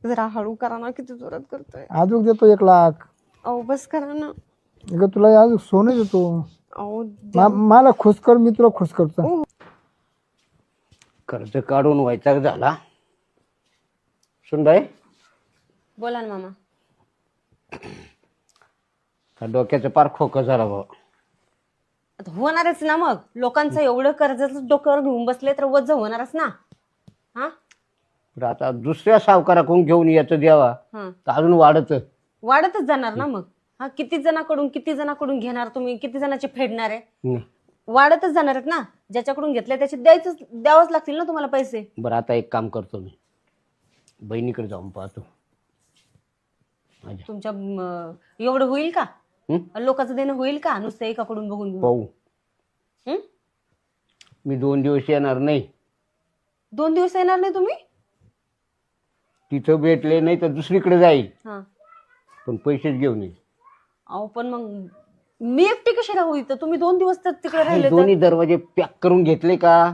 जरा हळू करा ना, किती जोरात करतोय. अजून देतो 1,00,000. अहो बस करा ना. अगं तुला अजून सोनं देतो. अहो मला खुश कर, मी तुला खुश करतो. कर्ज काढून वैताग झाला. सुनबाई, बोला ना मामा. डोक्याचं पार खोकं झाला भाऊ. आता होणारच ना, मग लोकांचं एवढं कर्जाचं डोक्यावर घेऊन बसले तर वज होणारच ना. हा तर आता दुसऱ्या सावकाराकडून घेऊन याचं द्यावा हा तर अजून वाढतच जाणार ना मग. हा किती जणांकडून घेणार तुम्ही, किती जणांचे फेडणार आहे. नाही. वाढतच जाणार आहेत ना. ज्याच्याकडून घेतले त्याचे द्यावंच लागतील ना तुम्हाला पैसे. बरं, आता एक काम करतो मी, बहिणीकडे जाऊन पाहतो. तुमच्या एवढं होईल का? हं? लोकांचं देणं होईल का नुसतं एकाकडून बघून घेऊन? पाहू. हं? मी 2 दिवस येणार नाही. 2 दिवस येणार नाही तुम्ही? तिथं भेटले नाही तर दुसरीकडे जाईल, हा पण पैसेच घेऊन येईल. अहो पण मग मी एकटी कशाला होईल तर? तुम्ही 2 दिवस तर तिकडे राहिले तर. दोन्ही दरवाजे पॅक करून घेतले का?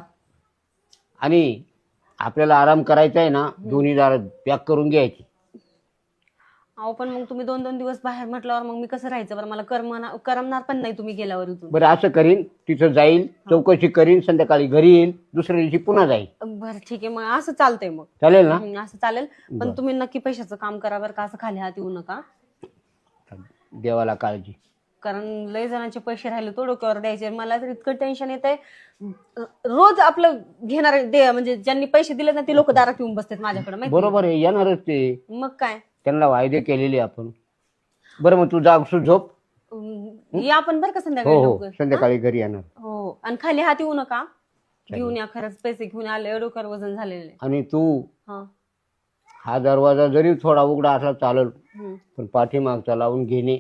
आणि आपल्याला आराम करायचा आहे ना, दोन्ही दार पॅक करून घ्यायचे. अहो पण मग तुम्ही 2-2 दिवस बाहेर म्हटल्यावर मग मी कसं राहायचं बरं? मला करमणार पण नाही तुम्ही गेल्यावर इथून. बरं, असं करीन, तिथं जाईल, चौकशी करीन, संध्याकाळी घरी येईल, दुसऱ्या दिवशी पुन्हा जाईल. बरं ठीक आहे, मग असं चालतंय मग. चालेल ना? असं चालेल. पण तुम्ही नक्की पैशाचं काम करा बरं का. असं खाली हात येऊ नका. देवाला काळजी. कारण लय जणांचे पैसे राहिले तो डोक्यावर द्यायचे. मला तर इतकं टेन्शन येत आहे. रोज आपलं घेणार म्हणजे ज्यांनी पैसे दिले ना ते लोक दारात येऊन बसतात माझ्याकडे माहिती आहे? बरोबर आहे, येणारच ते. मग काय. त्यांना वायदे केलेले आपण. बरं, मग तू जागसून झोप. या आपण बरं का हो संध्याकाळी हो, लवकर. संध्याकाळी घरी येणार. हो, आणि खाली हात येऊ नका. घेऊन या, खरंच पैसे घेऊन आले, डोक्यावर वजन झालेले. आणि तू हा हा दरवाजा जरी थोडा उघडा असला चालेल, हम्म. पण पाठीमागचा लावून घेणे.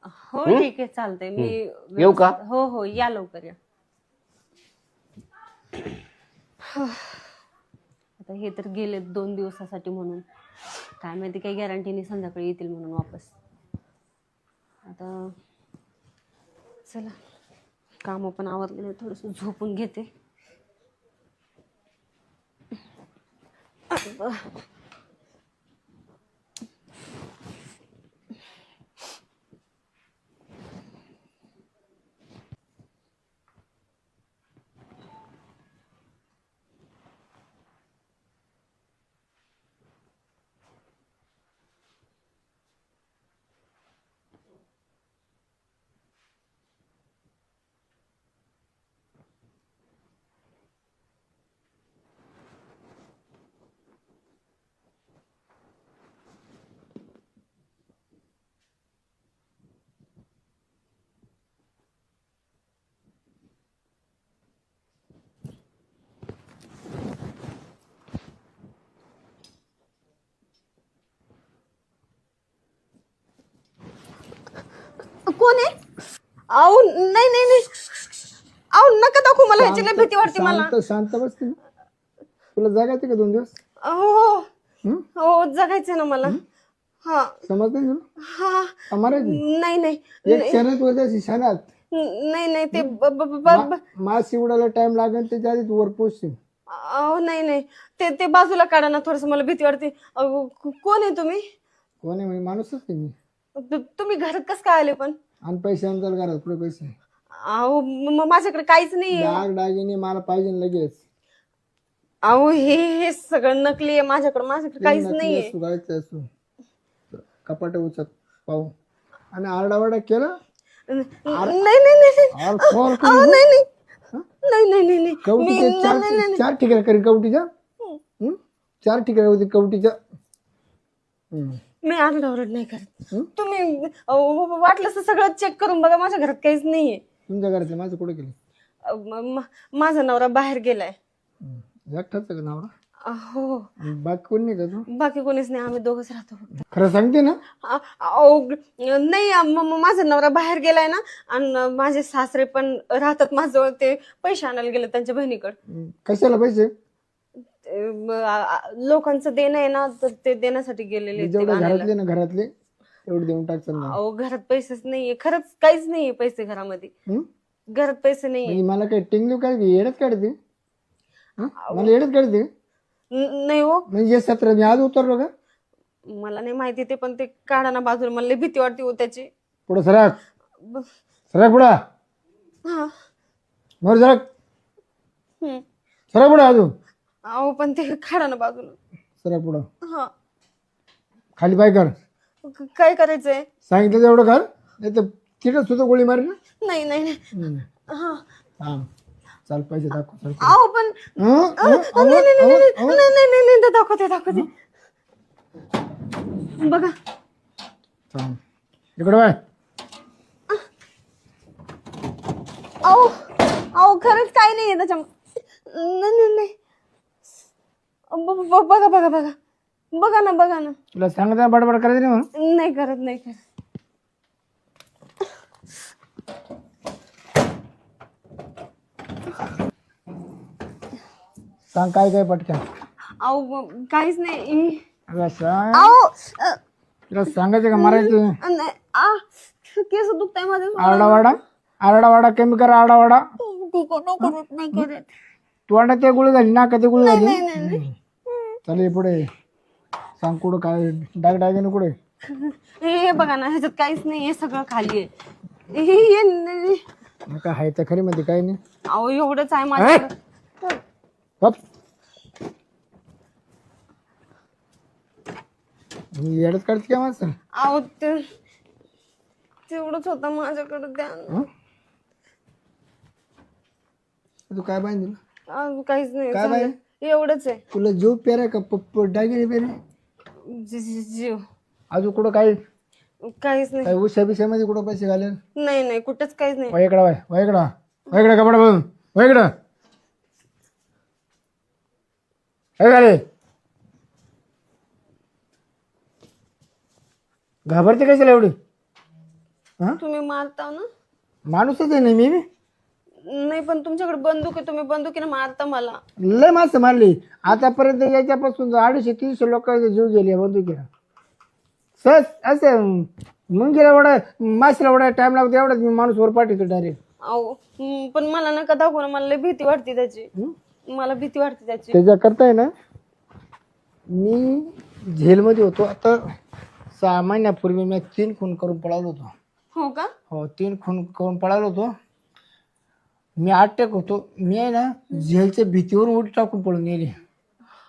हो ठीक आहे, चालतंय. मी येऊ का? हो हो, या लवकर या. आता हे तर गेले 2 दिवसासाठी म्हणून. काय माहिती, काही गॅरंटी नाही संध्याकाळी येतील म्हणून वापस. आता चला, काम पण आवरलेलं, थोडस झोपून घेते. कोण आहे? अहो नाही नाही नाही, अहो नका दाखवू मला, ह्याची लय भीती वाटते मला. शांत बस तू. तुला जगायचं का 2 दिवस? हो हो, जगायचंय ना मला. हा समजतं ना तुला? हा. मारायची नाही नाही एक क्षणात वजायची, क्षणात. नाही नाही, ते मास उडायला टाइम लागेल, त्याच्या आधी तू वर पोचशील. अहो नाही नाही, ते बाजूला काढा ना, थोडस मला भीती वाटते. कोण आहे तुम्ही? कोण आहे म्हणजे? माणूसच आहे मी. तुम्ही घरात कसं काय आले पण? आणि पैसे आणताल घरात, पुढे पैसे. अहो माझ्याकडे काहीच नाहीये. दागिने मला पाहिजे लगेच. अहो हे सगळं नकली आहे. माझ्याकडे काहीच नाहीये. सुगायचं कपाट उचक पाहू. आणि आरडावाडा केला. नाही नाही नाही अहो, नाही नाही नाही नाही नाही कवटीच्या 4 ठिकाणी करी, कवटीच्या 4 ठिकाणी होती कवटीच्या. मी आरडाओरड नाही करत. तुम्ही वाटलं तर सगळं चेक करून बघा, माझ्या घरात काहीच नाहीये. तुमच्या घराचे माझं कुठे गेले? माझा नवरा बाहेर गेलाय. एकटाच का नवरा? हो. बाकी कोण नाही का तू? बाकी कोणीच नाही, आम्ही दोघच राहतो फक्त. खरं सांगते ना? नाही, माझा नवरा बाहेर गेलाय ना, आणि माझे सासरे पण राहतात माझ्याजवळ. ते पैसे आणायला गेले त्यांच्या बहिणीकडे. कशाला पैसे? लोकांचं देणं आहे ना, तर ते देण्यासाठी गेलेले. जेवढे घरातले ना, घरातले एवढे देऊन टाकतात ना. अहो घरात पैसेच नाहीये, खरंच काहीच नाहीये पैसे घरामध्ये. घरात पैसे नाहीये. मला काही टिंगली काढते, येडच काढते. मला येडच काढते नाही हो. म्हणजे 17 मी आज उतरलो का? मला नाही माहिती ते, पण ते काढा ना बाजूला, मला लई भीती वाटते हो त्याची. पुढं सरक, ब- सरक पुढं, हा. वर सरक, हम्म. सरक पुढं अजून, अहो पण ते काढा ना बाजूला. सरक पुढं, हा. खाली पाय कर, काय करायचंय? सांगितलं तेवढं कर, नाही तर तिथं सुद्धा गोळी मारी ना. नाही नाही नाही. हा. हा चाल, पैसे दाखव, चल. अहो पण नाही नाही नाही नाही नाही नाही नाही नाही, दाखवते दाखवते. बघा. चाल. इकडं बाय. अहो अहो खरंच काही नाहीये त्याच्या. नाही नाही नाही. बघा बघा बघा बघा ना, बघा ना. तुला सांगता बडबड करायचं नाही म्हणून. नाही करत, नाही करत. सांग काय काय पटकन. अहो काहीच नाही. अगं सांग, अहो तुला सांगायचं का मारायचं. नाही. केस दुखताय माझे. आरडावाडा, आरडावाडा कमी कर, आरडावाडा. नको करत, नाही करत. तू अंडा ते गुळी झाली, नाका ते गुळी झाली. नाही नाही नाही. चल ये पुढे सांग, कुठं काय डाग डागेने कुठे. हे बघा ना, ह्याच्यात काहीच नाही, हे सगळं खाली आहे. हे नाही. काय आहे तर खरी मध्ये काही नाही. अहो एवढंच आहे माझ्याकडे. हप. येडच काढते काय माणसं. अहो तेवढंच होतं माझ्याकडे, द्या. तू काय बांधलं, काहीच नाही, काय बाई? झालं. एवढंच आहे. तुला जीव पेराय का डागिने पेरे. जीव. अजून कुठं काही काहीच नाही. काही उशा बिशामध्ये कुठं पैसे घालेल. नाही नाही, कुठंच काहीच नाही. वयकडा बाय, वयकडा, वयकडा कपडा बघून, वयकडा काय झाले. घाबरते कशाला एवढी. तुम्ही मारता ना. माणूसच आहे ना मी बी. नाही पण तुमच्याकडे बंदूक आहे, तुम्ही बंदुकीने मारता मला. लय माणसं मारली आतापर्यंत, याच्यापासून 250-300 लोकांचे जीव गेले बंदुकीला. सहज असं मुंगीला वडा, माशीला वडा टाइम लागतो एवढाच मी माणूस वर पाठवतो डायरेक्ट. अहो पण मला नका दाखवू ना, मला लय भीती वाटते त्याची. मला भीती वाटते त्याची. त्याच्या करताय ना, मी झेलमध्ये होतो आता 6 महिन्यापूर्वी. मी 3 खून करून पळालो होतो. हो का? हो, 3 खून करून पळालो होतो मी. अटॅक होतो मी आहे ना, झेलच्या भीतीवरून उडी टाकून पळून गेले.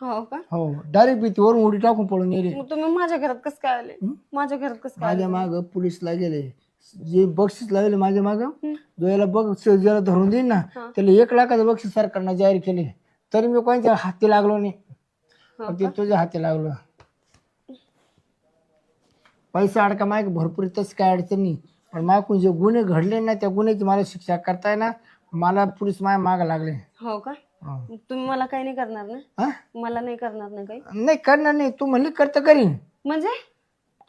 हो का? हो, डायरेक्ट भीतीवरून उडी टाकून पळून गेले. मग तुम्ही माझ्या घरात कसं काय आले? माझ्या घरात कसं काय? माझ्या माग पोलीस लागेले, जे बक्षीस लागले माझ्या माग, जो याला बक्षीस ज्याला धरून देईन ना त्याला 1 लाखाचं बक्षीस सरकारनं जाहीर केले. तरी मी कोणत्या हाती लागलो नाही, ते तुझ्या हाती लागलो. पैसा अडका माग भरपूर, तसं काय अडचण नाही. पण मागून जे गुन्हे घडले ना, त्या गुन्ह्याची मला शिक्षा करताय ना, मला पोलीस माझ्या माग लागले. हो का? तुम्ही मला काही नाही करणार ना? मला नाही करणार ना काही? नाही करणार नाही. तू म्हणली करता करीन. म्हणजे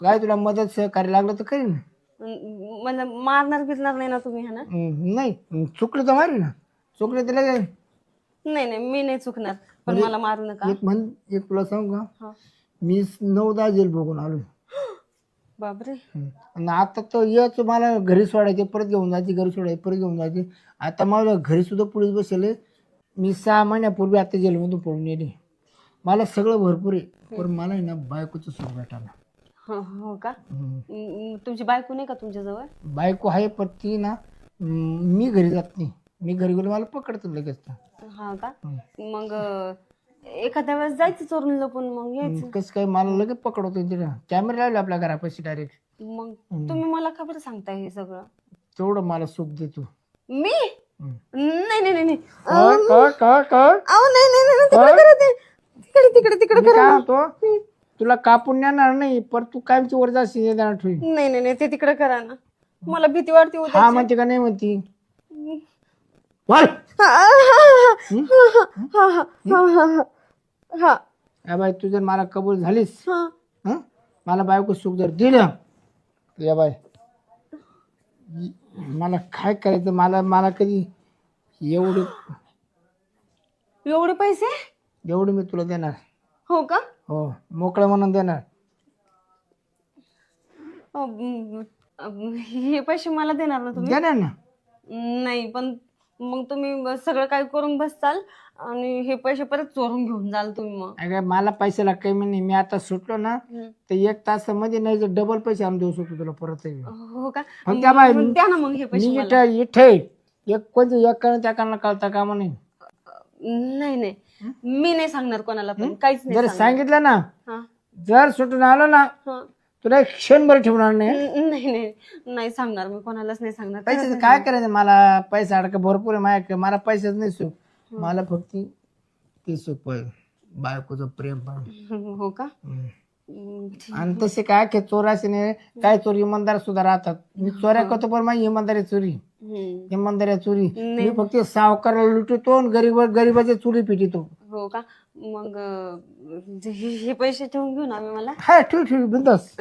काय तुला मदत सहकार्य लागलं तर करीन. म्हणजे मारणार बिरणार नाही ना तुम्ही? हा ना? नाही चुकलं तर मारी ना, चुकलं तर लगेच. नाही नाही, मी नाही चुकणार, पण मला मारू नका. एक तुला सांगू का, मी 9-10 जेल बघून आलो. बापरे. आणि आता तर याच मला घरी सोडायचे, परत घेऊन जायचे, घरी सोडायचे, परत घेऊन जायचे. आता मला घरी सुद्धा पोलीस बसले. मी 6 महिन्यापूर्वी आता जेलमधून पळून गेले. मला सगळं भरपूर आहे, पण मला आहे ना बायकोचं सुख भेटायला. हो का? तुमची बायको नाही का तुमच्याजवळ? बायको आहे, पण ती ना, मी घरी जात नाही. मी घरी गेलो मला पकडतो लगेच. हा का? मग एखाद्या वेळेस जायचं चोरून लपून, मग यायचं. कसं काय मला लगेच पकडवतो. तिला कॅमेरा लावले आपल्या घरापाशी डायरेक्ट. मग तुम्ही मला का बरं सांगताय हे सगळं? तेवढं मला सुख देतो मी? नाही नाही नाही नाही. काय अहो नाही नाही नाही, तिकडे करा ते. तिकडे तिकडे तिकडे मी करा. काय होतो, तुला कापून नेणार नाही, पण तू कायमची वर जाशील येणार ठेवी. नाही नाही नाही, ते तिकडे करा ना, मला भीती वाटते उद्या. हा म्हणते का नाही म्हणती. बोल. या बाई, तू जर मला कबूल झालीस, मला बायको सुख जर दिलं, या बाय मला काय करायचं. मला कधी एवढे पैसे? एवढे मी तुला देणार. हो का? हो, मोकळं म्हणून देणार. हे पैसे मला देणार ना तुम्ही? देणार ना. नाही पण मग तुम्ही सगळं काय करून बसताल आणि हे पैसे परत चोरून घेऊन जाल तुम्ही मग. अगं मला पैशाला कमी नाही. मी आता सुटलो ना तर 1 तासामध्ये नाही तर डबल पैसे आम्ही देऊ शकतो तुला परत. हो का? मग त्या बाई- मग द्या ना मग हे पैसे मी मला. इथे एक कोणते एक कारण त्या कारणाला कळता कामा नाही. नाही नाही, मी नाही सांगणार कोणाला पण, काहीच नाही जर सांगणार. सांगितलं ना, हा, जर सुटून आलो ना हा. तुला एक क्षणभर ठेवणार नाही. नाही नाही नाही सांगणार मी कोणालाच नाही सांगणार. पैशाचं काय करायचं? मला पैसा अडका भरपूर आहे माझ्याकडे. मला पैशाच नाही सुख. मला फक्त ते सुख पाहिजे, बायकोचं प्रेम पाहिजे. हो का? आणि तसे काय की चोराशी नाही, काय चोर इमानदार सुद्धा राहतात. मी चोऱ्या करतो पण माझी इमानदारी चोरी, इमानदारी चोरी. मी फक्त सावकाराला लुटतो आणि गरीबाच्या चोरी पिटितो. हो का? मग हे पैसे ठेवून घेऊन आम्ही मला. हा ठेव बिंदास.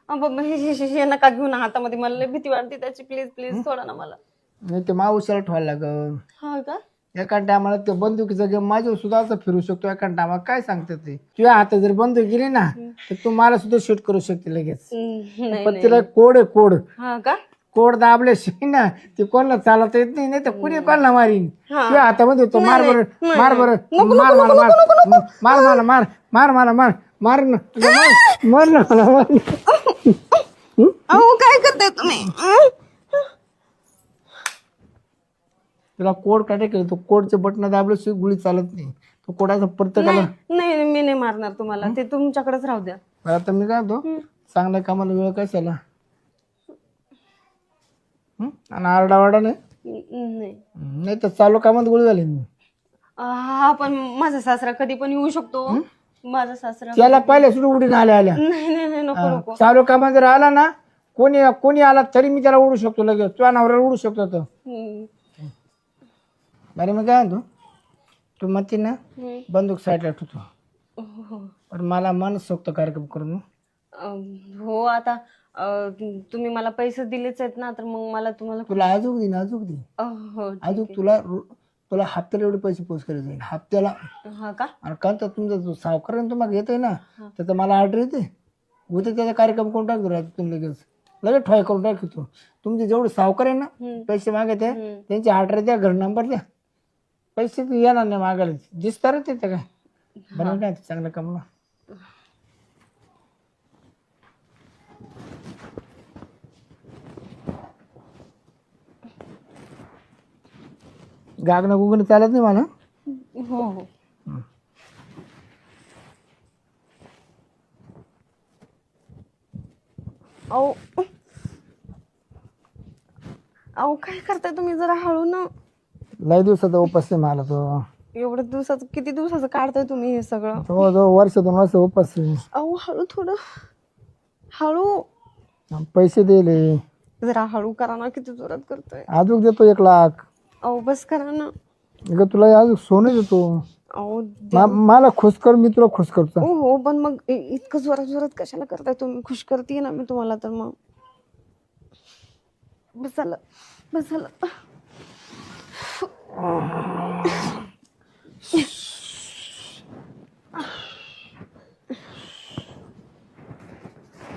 हे नका घेऊन हातामध्ये, मला लय भीती वाटते त्याची. प्लीज प्लीज सोडा ना मला. नाही ते मावशीला ठेवायला लागल. हो का? एका टायमाला ते बंदुकीचा गेम माझ्यावर सुद्धा असं फिरू शकतो. एका टायमाला काय सांगते ते, तुझ्या हातात जर बंदूक गेली ना तर तू मला सुद्धा शूट करू शकते लगेच. पण तिला कोड आहे, कोड. हा का? कोड दाबल्याशिवाय ना ते कोणाला चालवता येत नाही. नाही तर कुणी कोणाला मारीन. तुझ्या हातामध्ये होतो. मार बरं, मार बरं, मार मला, मार मार मला, मार मार मला, मार मार ना, मार ना मला, मार. अहो काय करताय तुम्ही? तुला कोड काटे केलं, तो कोडचे बटन दाबल्याशिवाय गुळी चालत नाही. तो कोडाचा प्रत्येकाला. नाही मी नाही मारणार तुम्हाला, ते तुमच्याकडेच राहू द्या. आता मी काय होतो, चांगल्या कामाला वेळ कशाला. आणि आरडावाडा नाही, नाही तर चालू कामात गोळी झाली. हा पण माझा सासरा कधी पण येऊ शकतो. माझा सासरा त्याला पाहिल्या सुद्धा उडी आल्या आल्या. नाही नको नको. चालू कामात जर आला ना, कोणी आला तरी मी त्याला उडू शकतो लगेच. तुझ्या नवऱ्याला उडू शकतो तो. बरे मी काय म्हणतो, तू म्हणते ना बंदूक साईडला ठेवतो, पण मला मन सोक्त कार्यक्रम करून. हो आता तुम्ही मला पैसे दिलेच आहेत ना, तर मग मला तुम्हाला तुला आजूक दे, आजूक दे, हो आजूक तुला हप्त्याला एवढे पैसे पोच करायचे जाईल हप्त्याला. हा का? आणि का तर तुमचा जो सावकार तुम्हाला येतोय ना, त्याचा मला ऑर्डर येते. उद्या त्याचा कार्यक्रम करून टाकतो राहतो तुम्ही लगेच ठॉय करून टाकतो. तुमचे जेवढे सावकार आहे ना पैसे मागत आहे त्यांची ऑर्डर द्या, घर नंबर द्या, पैसे येणार नाही मागायला. दिसतारच येते काय बरं काय चांगलं काम ना. गागणं गुगणं चालत नाही मला. हो हो. अहो काय करताय तुम्ही? जरा हळू ना. लय दिवसाचा उपास आहे मला तो. एवढ्या दिवसाचं, किती दिवसाचं काढताय तुम्ही हे सगळं? जवळ वर्ष 2 वर्ष उपास आहे. अहो हळू, थोडं हळू. पैसे दिले, जरा हळू करा ना. किती जोरात करताय? अजून देतो 1 लाख. अहो बस करा ना. तुला अजून सोनं देतो. अहो मला खुश कर, मी तुला खुश करतो. हो पण मग इतकं जोरात जोरात कशाला करताय तुम्ही? खुश करते ना मी तुम्हाला, तर मग बस झालं, बस झालं.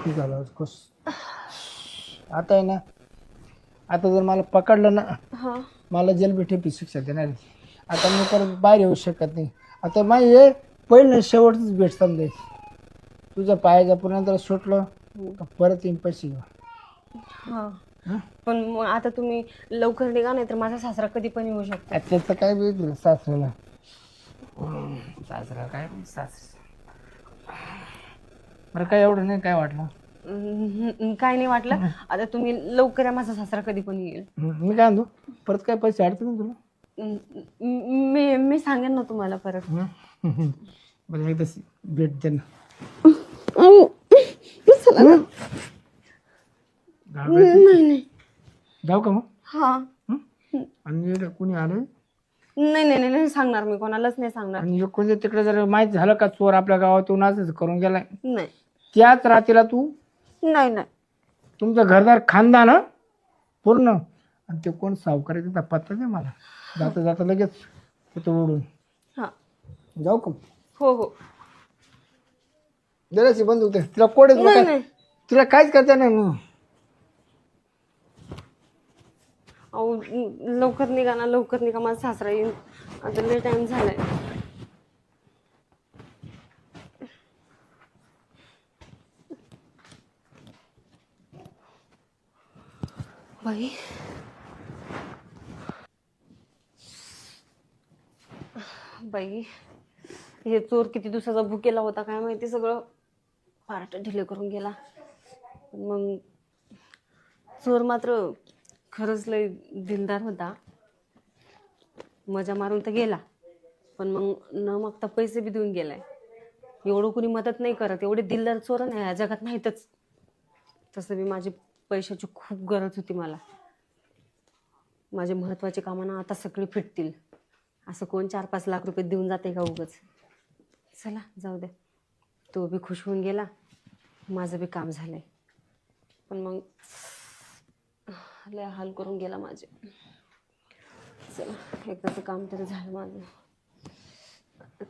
खुश झाला, खुश. आता आहे ना, आता जर मला पकडलं ना, हा मला जेलबेठे शिक्षा देणार. आता मी परत बाहेर येऊ शकत नाही. आता माझी हे पहिलं शेवटच भेट समजायची. तुझ्या पायाच्या पुन्हा जर सुटलं तर परत येईन पैसे घेऊ. हा पण मग आता तुम्ही लवकर निघा, नाही तर माझा सासरा कधी पण येऊ शकतो. त्याचं काय वेळ सासऱ्याला, सासरा काय बरं काय एवढं नाही काय वाटलं. काय नाही वाटलं. आता तुम्ही लवकर या, माझा सासरा कधी पण येईल. मी काय म्हणतो, परत काय पैसे अडचण ना तुला? मी सांगेन ना तुम्हाला परत. बरं एकदा भेट दे ना. नाही जाऊ का मग? हा आणि कोणी आलं नाही सांगणार, मी कोणालाच नाही सांगणार. आणि कोणत्या तिकडे जर माहित झालं का चोर आपल्या गावातून असंच करून गेलाय, नाही त्याच रात्रीला तू नाही तुमचं घरदार खानदान पूर्ण, आणि ते कोण सावकार आहे त्याचा पत्ता दे मला. जाता जाता लगेच तिथं ओढून हा. जाऊ का? हो हो. जराशी बंदूक दे तिला. कोड नाही तिला काहीच करता नाही. अहो लवकर निघा ना, लवकर निघा, माझा सासरा येईन, आता लय टाइम झालाय. बाई बाई, हे चोर किती दिवसाचा भुकेला होता काय माहिती, सगळं पार्ट ढिले करून गेला. मग चोर मात्र खरंच लय दिलदार होता. मजा मारून तर गेला, पण मग न मागता पैसे बी देऊन गेलाय. एवढं कुणी मदत नाही करत, एवढे दिलदार चोर नाही या जगात नाहीतच. तसं बी माझी पैशाची खूप गरज होती मला. माझे महत्वाचे कामं ना आता सगळे फिटतील. असं कोण 4-5 लाख रुपये देऊन जाते का उगाच. चला जाऊ दे, तो बी खुश होऊन गेला, माझं बी काम झालंय. पण मग लय हाल करून गेला माझे. चला एकदाचं काम तरी झालं माझं.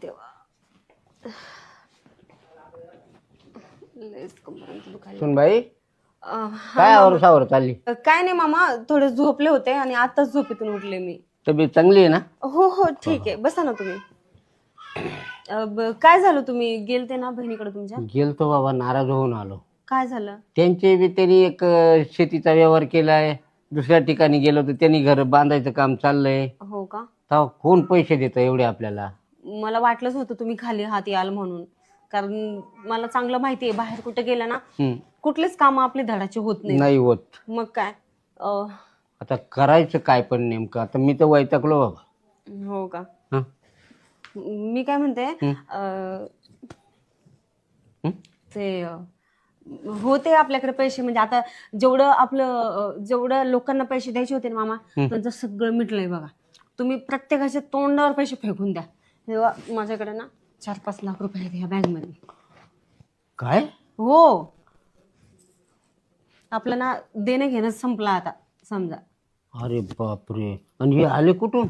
तेव्हा लयच कंबरंत दुखायला. सुनबाई हा, काय आवरसावर चालली? काय नाही मामा, थोडे झोपले होते आणि आताच झोपेतून उठले मी. तब्येत चांगली आहे ना? हो हो ठीक आहे, बसा ना तुम्ही. काय झालं, तुम्ही गेलते ना बहिणीकडे तुमच्या? गेलतो बाबा, नाराज होऊन आलो. काय झालं? त्यांचे बी त्यांनी एक शेतीचा व्यवहार केलाय, दुसऱ्या ठिकाणी गेलो तर त्यांनी घर बांधायचं काम चाललंय. हो का? तेव्हा कोण पैसे देतं एवढे आपल्याला? मला वाटलंच होतं तुम्ही खाली हात याल म्हणून, कारण मला चांगलं माहिती आहे बाहेर कुठे गेलं ना कुठलेच काम आपले धडाचे होत नाही होत. मग काय आता करायचं काय पण नेमकं? आता मी तर वैतागलो बाबा. हो का? हं? मी काय म्हणते, ते होते आपल्याकडे पैसे, म्हणजे आता जेवढं आपलं जेवढं लोकांना पैसे द्यायचे होते ना मामा, त्यांचं सगळं मिटलंय बघा. तुम्ही प्रत्येकाच्या तोंडावर पैसे फेकून द्या. तेव्हा माझ्याकडे ना 4-5 लाख रुपये आहेत ह्या बॅग मध्ये. काय? हो, आपलं ना देणं घेणं संपलं आता समजा. अरे बापरे, आणि हे आले कुठून?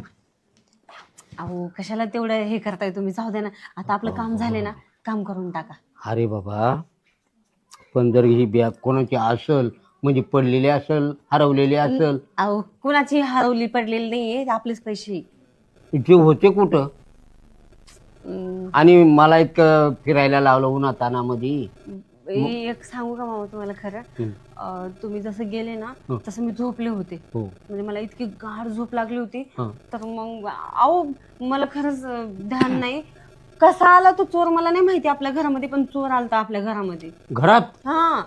अहो कशाला तेवढं हे करताय तुम्ही, जाऊ दे ना, आता आपलं काम झाले ना, काम करून टाका. अरे बाबा, पण जर ही बॅग कोणाची असल, म्हणजे पडलेली असल, हरवलेली असल? अहो कुणाची हरवली पडलेली नाहीये, आपलेच पैसे. जे होते कुठं? आणि मला इतकं फिरायला लावलं उन्हा तानामध्ये. एक सांगू का मामा तुम्हाला खरं, तुम्ही जसं गेले ना तसं मी झोपले होते. म्हणजे मला इतकी गाढ झोप लागली होती, तर मग अहो मला खरंच ध्यान नाही कसा आला तो चोर, मला नाही माहिती आपल्या घरामध्ये, पण चोर आलता आपल्या घरामध्ये. घरात? हा,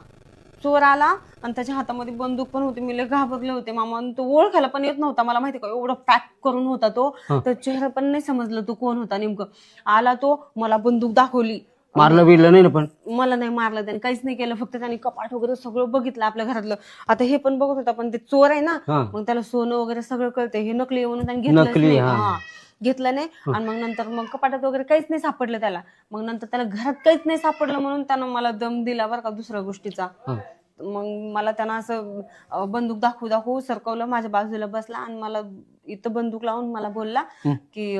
चोर आला आणि त्याच्या हातामध्ये बंदूक पण होती. मी लय घाबरले होते मामा, आणि तो ओळखायला पण येत नव्हता मला, माहिती का, एवढं पॅक करून होता तो, तर चेहरा पण नाही समजलं तो कोण होता नेमकं. आला तो, मला बंदूक दाखवली. मारलं बिरलं नाही ना? पण मला नाही मारलं त्याने, काहीच नाही केलं, फक्त त्याने कपाट वगैरे सगळं बघितलं आपल्या घरातलं. आता हे पण बघत होता, पण ते चोर आहे ना, मग त्याला सोनं वगैरे सगळं कळतंय. हे नकली म्हणून त्याने घेतलं नाही. आणि मग नंतर मग कपाटात वगैरे काहीच नाही सापडलं त्याला. मग नंतर त्याला घरात काहीच नाही सापडलं म्हणून त्यानं मला दम दिला बरं का दुसऱ्या गोष्टीचा. मग मला त्यानं असं बंदूक दाखवू सरकवलं, माझ्या बाजूला बसला आणि मला इथं बंदूक लावून मला बोलला की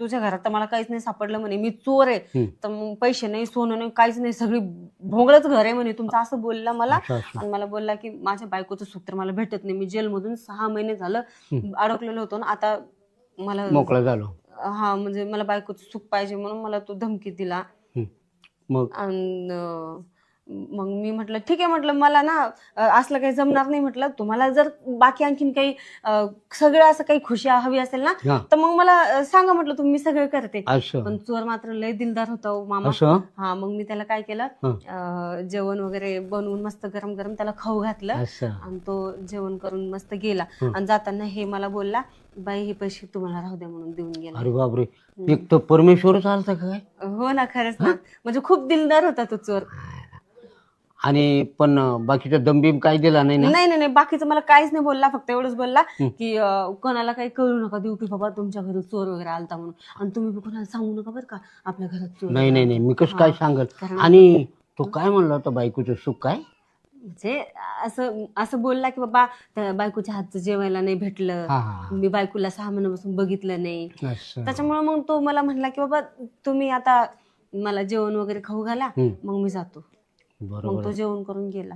तुझ्या घरात तर मला काहीच नाही सापडलं म्हणे, मी चोर आहे, तर मग पैसे नाही, सोनं नाही, काहीच नाही, सगळी भोंगळच घर आहे म्हणे तुमचं, असं बोलला मला. आणि मला बोलला की माझ्या बायकोचं सुख तर मला भेटत नाही, मी जेलमधून 6 महिने झालं अडकलेलो होतो ना, आता मला मोकळा झालो. हा, म्हणजे मला बायकोचं सुख पाहिजे म्हणून मला तो धमकी दिला. आणि मग मी म्हटलं ठीक आहे, म्हटलं मला ना असलं काही जमणार नाही, म्हटलं तुम्हाला जर बाकी आणखीन काही सगळं असं काही खुशी हवी असेल ना, तर मग मला सांगा, म्हटलं तुम्ही, मी सगळं करते. पण चोर मात्र लय दिलदार होता मामा. हा, मग मी त्याला काय केलं, जेवण वगैरे बनवून मस्त गरम गरम त्याला खाऊ घातलं, आणि तो जेवण करून मस्त गेला. आणि जाताना हे मला बोलला, बाई हे पैसे तुम्हाला राहू द्या म्हणून देऊन गेला. अरे बापरे, एक तर परमेश्वरच आलता काय? हो ना, खरंच ना, म्हणजे खूप दिलदार होता तो चोर. आणि पण बाकीचा दमबीम काही दिला नाही ना? नाही, बाकीचं मला काहीच नाही बोलला, फक्त एवढंच बोलला की कोणाला काही कळू नका देऊ की बाबा तुमच्या घरी चोर वगैरे आलता म्हणून, आणि तुम्ही बी कोणाला सांगू नका बरं का आपल्या घरात चोर. नाही, मी कसं काय सांगल? आणि तो काय म्हणला होता, बायकोचं सुख काय? म्हणजे असं बोलला की बाबा त्या बायकोच्या हातचं जेवायला नाही भेटलं, मी बायकोला 6 महिन्यापासून बघितलं नाही, त्याच्यामुळे मग तो मला म्हणला की बाबा तुम्ही आता मला जेवण वगैरे खाऊ घाला, मग मी जातो. मग तो जेवण करून गेला.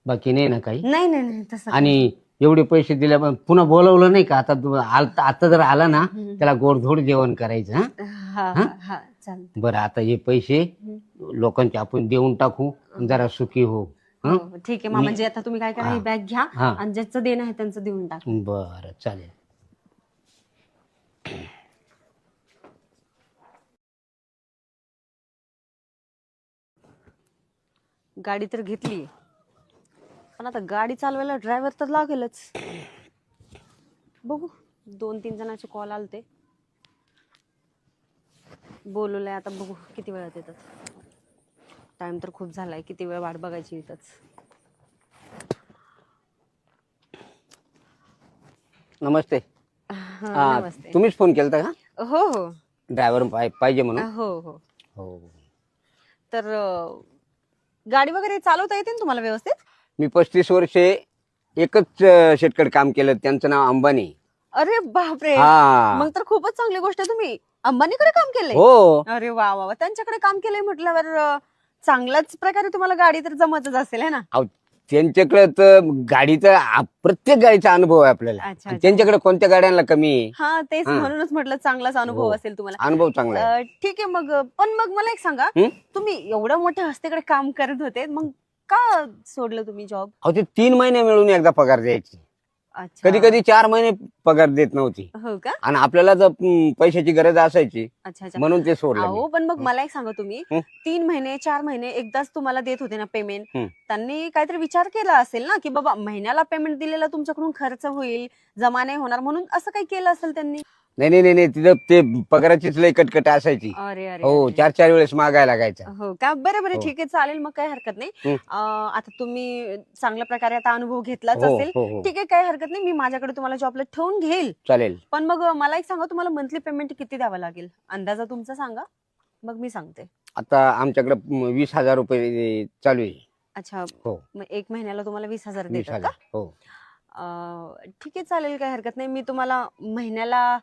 बाकी नाही ना काही? नाही तसं. आणि एवढे पैसे दिले पण पुन्हा बोलवलं नाही का? आता जर आला ना त्याला गोडधोड जेवण करायचं. हा हा हा हा चालतं. बरं, आता हे पैसे लोकांचे आपण देऊन टाकू, जरा सुखी हो. हो, ठीक आहे. म्हणजे आता तुम्ही काय करा, ही बॅग घ्या हा. आणि ज्याचं देणं आहे त्यांचं देऊन टाका. बरं चालेल. गाडी तर घेतली, पण आता गाडी चालवायला ड्रायव्हर तर लागेलच. बघू, 2-3 जणांचे कॉल आलते, बोलवलंय. आता बघू किती वेळात येतात. टाइम तर खूप झालाय, किती वेळ वाट बघायची इथंच. नमस्ते. हा, नमस्ते. तुम्हीच फोन केलता का? हो हो ड्रायव्हर पाहिजे म्हणून? हो हो. हो. तर गाडी वगैरे चालवता येते ना तुम्हाला व्यवस्थित? मी 35 वर्षे एकच शेतकडे काम केलं, त्यांचं नाव अंबानी. अरे बापरे, हा. मग तर खूपच चांगली गोष्ट आहे. तुम्ही अंबानीकडे काम केलंय? हो. अरे वा वा वा. त्यांच्याकडे काम केलंय म्हटल्यावर चांगल्याच प्रकारे तुम्हाला गाडी तर जमतच असेल है ना? अहो, त्यांच्याकडे तर प्रत्येक गाडीचा अनुभव आहे आपल्याला. अच्छा, आणि अच्छा. त्यांच्याकडे कोणत्या गाड्यांना कमी आहे? हा तेच हा. म्हणूनच म्हटलं चांगलाच अनुभव हो. असेल तुम्हाला. अनुभव चांगला आहे. ठीक आहे. पण मग मला एक सांगा, हं? तुम्ही एवढ्या मोठ्या हस्तीकडे काम करत होते, मग का सोडलं तुम्ही जॉब? अहो, ते 3 महिने मिळून एकदा पगार द्यायची. अच्छा. कधी कधी 4 महिने पगार देत नव्हती, हो का? आणि आपल्याला जर पैशाची गरज असायची अच्छा अच्छा. म्हणून ते सोडलं मी. अहो पण मग मला एक सांगा, तुम्ही हं? 3 महिने 4 महिने एकदाच तुम्हाला देत होते ना पेमेंट, हं. त्यांनी काहीतरी विचार केला असेल ना, की बाबा महिन्याला पेमेंट दिलेला तुमच्याकडून खर्च होईल, जमा नाही होणार, म्हणून असं काही केलं असेल त्यांनी? नाही, तिथं ते पगाराचीच लय कटकट असायची. अरे अरे हो, अरे. 4 वेळेस मागायला लागायचा. हो का? बरं बरं, हो. ठीक आहे, चालेल, मग काही हरकत नाही. हं. आता तुम्ही चांगल्या प्रकारे आता अनुभव घेतलाच हो, असेल. हो. ठीक आहे, काही हरकत नाही. मी माझ्याकडे तुम्हाला जॉबला ठेवून घेईल. चालेल. पण मग मला एक सांगा, तुम्हाला मंथली पेमेंट किती द्यावं लागेल? अंदाजा तुमचा सांगा, मग मी सांगते. आता आमच्याकडे 20,000 रुपये चालू आहे. अच्छा. हो. मग 1 महिन्याला तुम्हाला 20,000 देतात 20,000. का? हो. ठीक आहे, चालेल, काही हरकत नाही. मी तुम्हाला महिन्याला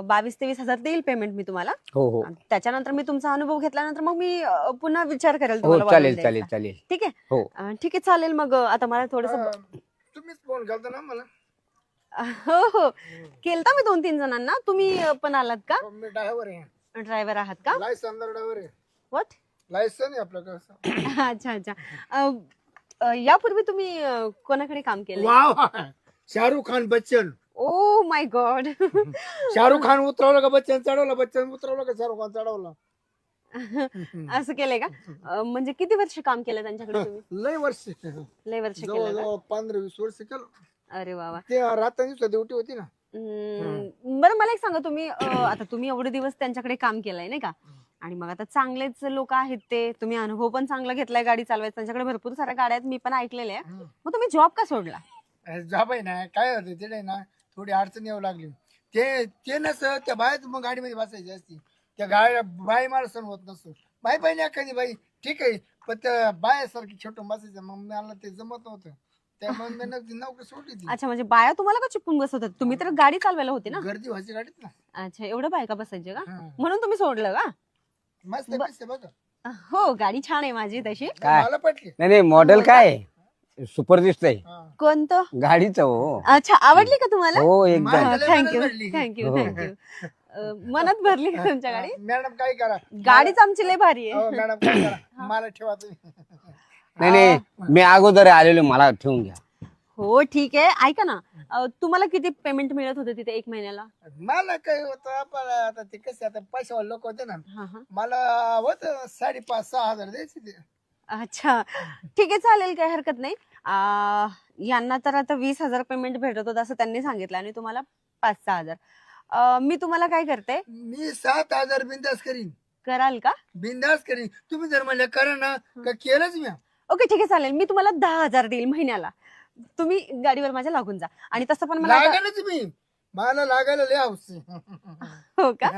22,000 ते 20,000 देईल पेमेंट मी तुम्हाला. हो. आणि त्याच्यानंतर मी तुमचा अनुभव घेतल्यानंतर मग मी पुन्हा विचार करेल हो, तुम्हाला वाढवून द्यायचा. चालेल. ठीक आहे. हो. ठीक आहे, चालेल. मग आता मला थोडस. तुम्हीच फोन केलता ना मला? हो हो, केलता मी 2-3 जणांना. तुम्ही पण आलात का? मी ड्रायव्हर आहे, ड्रायव्हर आहात का? लायसन ड्रायव्हर आहे. व्हॉट? लायसन आहे आपलं कसं? अच्छा अच्छा. यापूर्वी तुम्ही कोणाकडे काम केलं? Wow, Shahrukh Khan Bachchan. Oh my God. Shahrukh Khan उतरवलं का बच्चन चढवलं, बच्चन उतरवलं का शाहरुख खान चढवलं? असं केलंय का? म्हणजे किती वर्ष काम केलं त्यांच्याकडे तुम्ही? लय वर्ष, लय वर्ष केलं का? जवळ 15-20 वर्ष केलं. अरे वा वा. ते रात्री ड्युटी होती ना. बरं, मला एक सांगा, तुम्ही आता तुम्ही एवढे दिवस त्यांच्याकडे काम केलंय नाही का, आणि मग आता चांगलेच लोक आहेत ते, तुम्ही अनुभव पण चांगला घेतलाय गाडी चालवायचा, त्यांच्याकडे भरपूर साऱ्या गाड्या आहेत, मी पण ऐकलेल्या आहे. मग तुम्ही जॉब का सोडला? जॉब आहे ना, काय होतं तिथे ना, थोडी अडचण येऊ लागली. ते नसतं त्या बाय मग गाडीमध्ये बसायची असती, त्या गाड्या बाई मला सण होत नसतं. बाई पाहिजे एखादी बाई ठीक आहे, पण त्या बायासारखी छोटून बसायचं, मग मला ते जमत नव्हतं. त्यामुळे मी नोकरी सोडली ती. अच्छा, म्हणजे बाया तुम्हाला का चिपकून बसवतात? तुम्ही तर गाडी चालवायला होती ना. गर्दी व्हायची गाडीत ना. अच्छा, एवढं बायका बसायचे का? हा. म्हणून तुम्ही सोडलं का? मस्त पैसे बघा. हो, गाडी छान आहे माझी तशी. काय? मला पटली. नाही, मॉडेल काय सुपर दिसतंय हा. कोणतं? गाडीचं. हो अच्छा, आवडली का तुम्हाला? हो, एकदम. मला लय थँक्यू मनात भरली. थँक्यू हो. थँक्यू. मनात भरली का तुमच्या गाडी? मॅडम काय करा, गाडीच आमची लय भारी आहे. मॅडम काय करा, मला ठेवा तुम्ही. नाही, मी अगोदर आलेलो, मला ठेवून घ्या. हो, ठीक आहे. ऐका ना, तुम्हाला किती पेमेंट मिळत होतं तिथे 1 महिन्याला? मला काय होतं, पण आता ते कसे आता पैशावाले लोक होते ना, हा हा. मला होत 5,500-6 हजार द्यायचे ते. अच्छा, ठीक आहे, चालेल, काही हरकत नाही. यांना तर आता 20,000 पेमेंट भेटत होतं असं त्यांनी सांगितलं, आणि तुम्हाला 5-6 हजार. मी तुम्हाला काय करते, मी 7,000 बिंदास करीन, कराल का? बिंदास करीन. तुम्ही जर म्हणलं करा ना, का केलंच मी. ओके, ठीक आहे, चालेल. मी तुम्हाला 10,000 देईल महिन्याला. तुम्ही गाडीवर माझ्या लागून जा. आणि तसं पण मला लागायला तुम्ही, मला लागायला लय हौस आहे. हो का?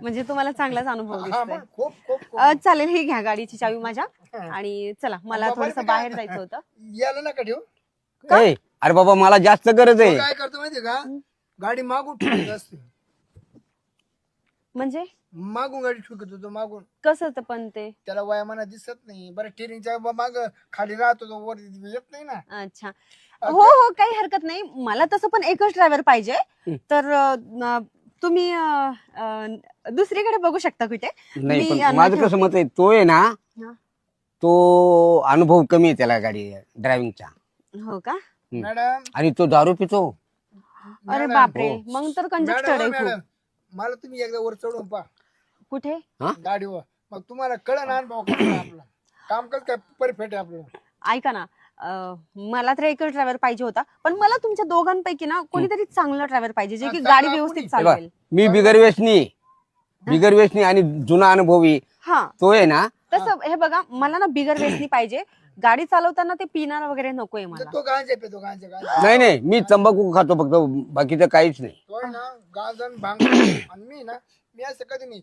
म्हणजे तुम्हाला चांगलाच अनुभव हा, दिसतोय. मग खूप खूप खूप. चालेल, ही घ्या गाडीची चावी माझ्या. आणि चला, मला बाबा, थोडस काय बाहेर करता? जायचं होतं. याला नका ठेवू. ए, अरे बाबा, मला जास्त गरज आहे. काय करतो माहितीये का, गाडी मागून ठेवत असते. म्हणजे मागून गाडी ठुकत होतो, मागून. कसं तर पण ते. त्याला वयामाना दिसत नाही. बरं, टेरिंगच्या माग खाली राहतो तो, वर येत नाही ना. अच्छा, हो हो काही हरकत नाही. मला तसं पण एकच ड्रायव्हर पाहिजे. तर तुम्ही दुसरीकडे बघू शकता कुठे. नाही मी पण यांना माझं कसं मत आहे, तो आहे ना, हा. तो अनुभव कमी आहे त्याला गाडी ड्रायव्हिंगचा. हो का? मॅडम आणि तो दारू पितो. अरे मॅडम, बापरे, हो. मग तर कंजक्टेड आहे मॅडम खूप. मला तुम्ही एकदा वर चढून पहा कुठे? गाडीवर, मग तुम्हाला कळलं अनुभव कसं आहे आपला. काम कसं काय परफेक्ट आहे आपलं. ऐका ना, मला तर एकच ड्रायव्हर पाहिजे होता, पण मला तुमच्या दोघांपैकी ना कोणीतरी चांगला ड्रायव्हर पाहिजे जे की चांगला गाडी कोणी? व्यवस्थित हे बघ, चालवेल. मी बिगर व्यसनी आणि जुना अनुभवी हा तो आहे ना. तसं हे बघा, मला ना बिगर व्यसनी पाहिजे. गाडी चालवताना ते पिणार वगैरे नकोय मला. तो गांजा पितो गांजा नाही नाही, मी तंबाखू खातो फक्त, बाकीचं काहीच नाही. तो आहे ना गांजा आणि भांग आणि मी असं कधी नाही.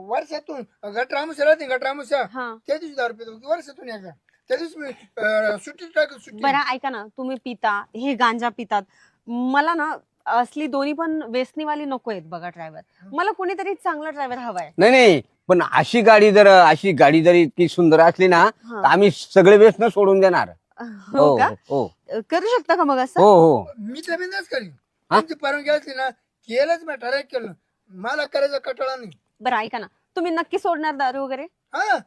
वर्षातून गटरामुशा राहते गटरामुशा हा त्या दिवशी दारू पितो वर्षातून एकदा. त्या दिवशी मी सुट्टी टाकतो सुट्टी. बरं ऐका ना, तुम्ही पिता, हे गांजा पितात, मला ना असली दोन्ही पण व्यसनीवाली नको आहेत बघा ड्रायव्हर. मला कोणीतरी चांगला ड्रायव्हर हवाय. नाही नाही, पण अशी गाडी जर इतकी सुंदर असली ना, हा. तर आम्ही सगळे व्यसन सोडून देणार. हो का? हो करू शकता का मग असं? हो हो. मी तर बिंदास करीन. तुमची परवानगी असली ना केलंच मी ठराव केलं. मला करायचा कटाळा नाही. बरं ऐका ना, तुम्ही नक्की सोडणार दारू वगैरे? हा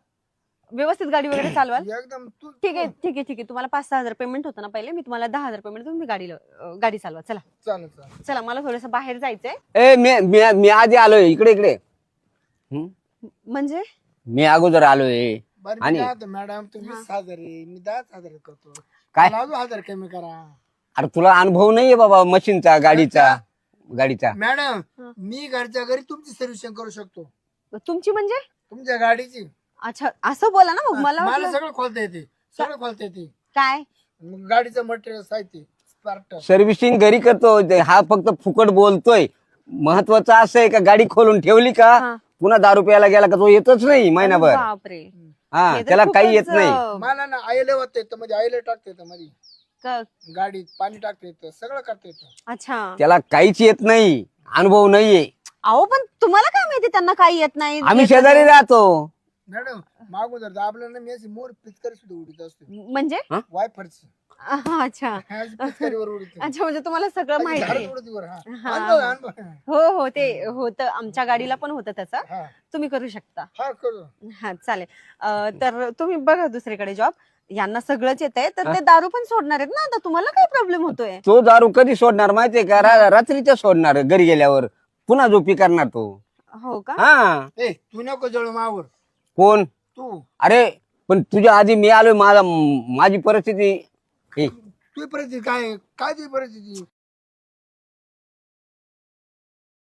व्यवस्थित गाडी वगैरे चालवाल? एकदम तू ठीक आहे ठीक आहे ठीक आहे. तुम्हाला 5-6 हजार पेमेंट होतं ना पहिले, मी तुम्हाला 10,000 पेमेंट, तुम्ही गाडी चालवा. चला चालेल. चला, मला थोडस बाहेर जायचंय. ए मी आधी आलोय इकडे. म्हणजे मी अगोदर आलोय. बरं मी आणि- काय म्हणतो, मॅडम तुम्ही 20,000 आहे, मी 10,000 करतो. काय? मला अजून 1,000 कमी करा. अरे तुला अनुभव नाहीये बाबा मशीनचा, गाडीचा. मॅडम हा. मी घरच्या घरी तुमची सर्व्हिसिंग करू शकतो. तुमची म्हणजे? तुमच्या गाडीची. अच्छा असं बोला ना मग. मला मला वाटलं- सगळं खोलता येते. काय? मग गाडीचं मटेरियल साहित्य स्पार्ट. सर्व्हिसिंग घरी करतो. हा फक्त फुकट बोलतोय. महत्वाचं असं आहे का, गाडी खोलून ठेवली का, हा. पुन्हा दारू प्यायला गेला का तो येतच नाही महिनाभर. बापरे, हा, हे तर त्याला काही येत खूपच, नाही. मला ना आयले होत येतं मध्ये आयले टाकता येतं मध्ये क- गाडीत पाणी टाकता येतं सगळं करता येतं. अच्छा. त्याला काहीच येत नाही, अनुभव नाहीये. अहो पण तुम्हाला काय माहिती त्यांना काही येत नाही? आम्ही येतं शेजारी नाही. राहतो. मॅडम मागून जर दाबलं ना मी अशी मोर पिचकारी सुद्धा उडीत असते. म्हणजे? वायफरची अच्छा पिचकारीवर उडीत. अच्छा, म्हणजे तुम्हाला सगळं माहिती आहे. हा. हा. अनुभव. हो हो, ते होतं, आमच्या गाडीला पण होतं त्याचं. हा तुम्ही करू शकता. हा करू. हा चालेल. तर तुम्ही बघा दुसरीकडे जॉब. यांना सगळंच येतंय, तर ते दारू पण सोडणार आहेत ना आता. तुम्हाला काय प्रॉब्लेम होतोय? तो दारू कधी सोडणार माहितीये का? रात्रीच्या सोडणार, घरी गेल्यावर पुन्हा झोपी करणार तो. हो का? हा. ए तू नको जळू मावर कोण? तू. अरे पण तुझ्या आधी मी आलोय. माझी परिस्थिती. तुझी परिस्थिती काय काय तुझी परिस्थिती.